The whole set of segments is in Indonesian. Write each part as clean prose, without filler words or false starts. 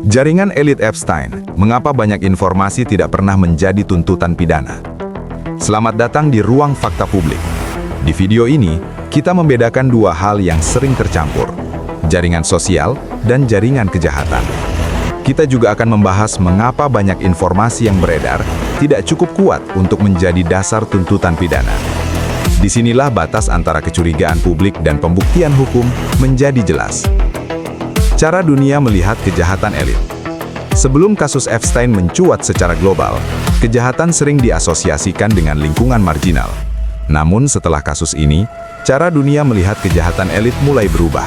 Jaringan elit Epstein, mengapa banyak informasi tidak pernah menjadi tuntutan pidana? Selamat datang di Ruang Fakta Publik. Di video ini, kita membedakan dua hal yang sering tercampur, jaringan sosial dan jaringan kejahatan. Kita juga akan membahas mengapa banyak informasi yang beredar tidak cukup kuat untuk menjadi dasar tuntutan pidana. Disinilah batas antara kecurigaan publik dan pembuktian hukum menjadi jelas. Cara dunia melihat kejahatan elit. Sebelum kasus Epstein mencuat secara global, kejahatan sering diasosiasikan dengan lingkungan marginal. Namun setelah kasus ini, cara dunia melihat kejahatan elit mulai berubah.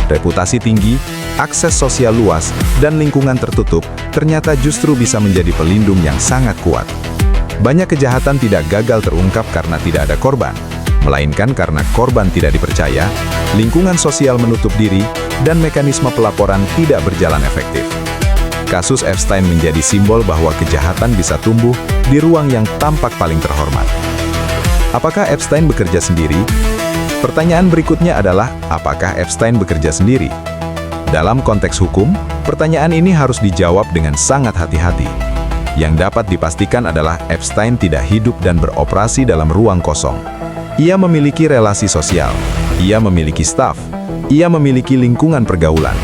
Reputasi tinggi, akses sosial luas, dan lingkungan tertutup ternyata justru bisa menjadi pelindung yang sangat kuat. Banyak kejahatan tidak gagal terungkap karena tidak ada korban, melainkan karena korban tidak dipercaya, lingkungan sosial menutup diri, dan mekanisme pelaporan tidak berjalan efektif. Kasus Epstein menjadi simbol bahwa kejahatan bisa tumbuh di ruang yang tampak paling terhormat. Apakah Epstein bekerja sendiri? Pertanyaan berikutnya adalah, apakah Epstein bekerja sendiri? Dalam konteks hukum, pertanyaan ini harus dijawab dengan sangat hati-hati. Yang dapat dipastikan adalah Epstein tidak hidup dan beroperasi dalam ruang kosong. Ia memiliki relasi sosial, ia memiliki staf, ia memiliki lingkungan pergaulan.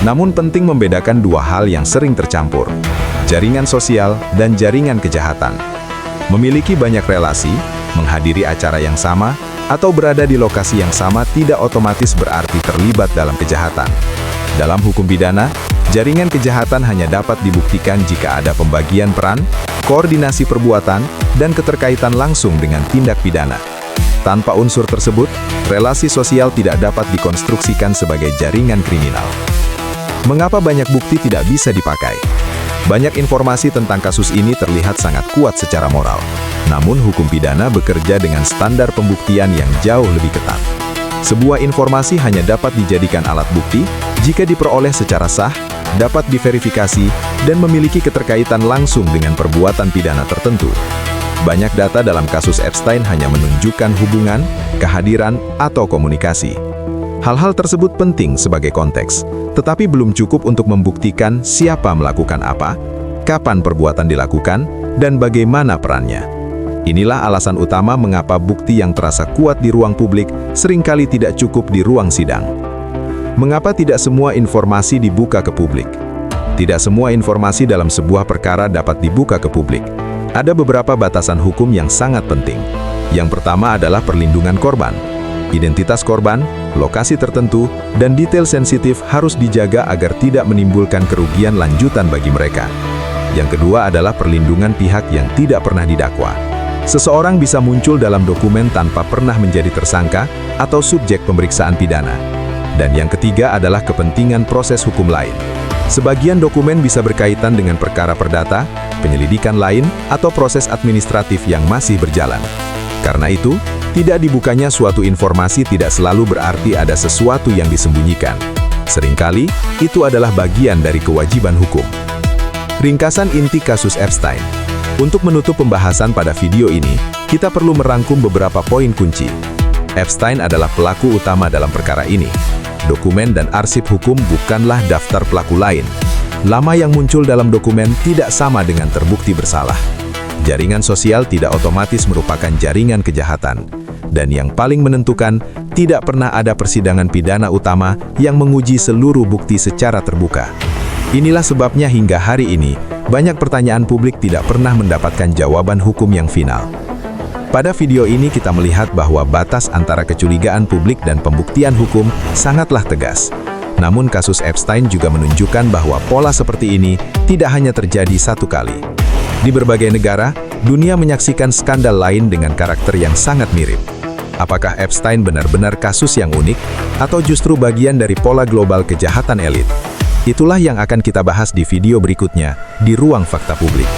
Namun penting membedakan dua hal yang sering tercampur, jaringan sosial dan jaringan kejahatan. Memiliki banyak relasi, menghadiri acara yang sama, atau berada di lokasi yang sama tidak otomatis berarti terlibat dalam kejahatan. Dalam hukum pidana, jaringan kejahatan hanya dapat dibuktikan jika ada pembagian peran, koordinasi perbuatan, dan keterkaitan langsung dengan tindak pidana. Tanpa unsur tersebut, relasi sosial tidak dapat dikonstruksikan sebagai jaringan kriminal. Mengapa banyak bukti tidak bisa dipakai? Banyak informasi tentang kasus ini terlihat sangat kuat secara moral. Namun hukum pidana bekerja dengan standar pembuktian yang jauh lebih ketat. Sebuah informasi hanya dapat dijadikan alat bukti jika diperoleh secara sah, dapat diverifikasi, dan memiliki keterkaitan langsung dengan perbuatan pidana tertentu. Banyak data dalam kasus Epstein hanya menunjukkan hubungan, kehadiran, atau komunikasi. Hal-hal tersebut penting sebagai konteks, tetapi belum cukup untuk membuktikan siapa melakukan apa, kapan perbuatan dilakukan, dan bagaimana perannya. Inilah alasan utama mengapa bukti yang terasa kuat di ruang publik seringkali tidak cukup di ruang sidang. Mengapa tidak semua informasi dibuka ke publik? Tidak semua informasi dalam sebuah perkara dapat dibuka ke publik. Ada beberapa batasan hukum yang sangat penting. Yang pertama adalah perlindungan korban. Identitas korban, lokasi tertentu, dan detail sensitif harus dijaga agar tidak menimbulkan kerugian lanjutan bagi mereka. Yang kedua adalah perlindungan pihak yang tidak pernah didakwa. Seseorang bisa muncul dalam dokumen tanpa pernah menjadi tersangka atau subjek pemeriksaan pidana. Dan yang ketiga adalah kepentingan proses hukum lain. Sebagian dokumen bisa berkaitan dengan perkara perdata, penyelidikan lain, atau proses administratif yang masih berjalan. Karena itu, tidak dibukanya suatu informasi tidak selalu berarti ada sesuatu yang disembunyikan. Seringkali, itu adalah bagian dari kewajiban hukum. Ringkasan inti kasus Epstein. Untuk menutup pembahasan pada video ini, kita perlu merangkum beberapa poin kunci. Epstein adalah pelaku utama dalam perkara ini. Dokumen dan arsip hukum bukanlah daftar pelaku lain. Nama yang muncul dalam dokumen tidak sama dengan terbukti bersalah. Jaringan sosial tidak otomatis merupakan jaringan kejahatan. Dan yang paling menentukan, tidak pernah ada persidangan pidana utama yang menguji seluruh bukti secara terbuka. Inilah sebabnya hingga hari ini, banyak pertanyaan publik tidak pernah mendapatkan jawaban hukum yang final. Pada video ini kita melihat bahwa batas antara kecurigaan publik dan pembuktian hukum sangatlah tegas. Namun kasus Epstein juga menunjukkan bahwa pola seperti ini tidak hanya terjadi satu kali. Di berbagai negara, dunia menyaksikan skandal lain dengan karakter yang sangat mirip. Apakah Epstein benar-benar kasus yang unik, atau justru bagian dari pola global kejahatan elit? Itulah yang akan kita bahas di video berikutnya di Ruang Fakta Publik.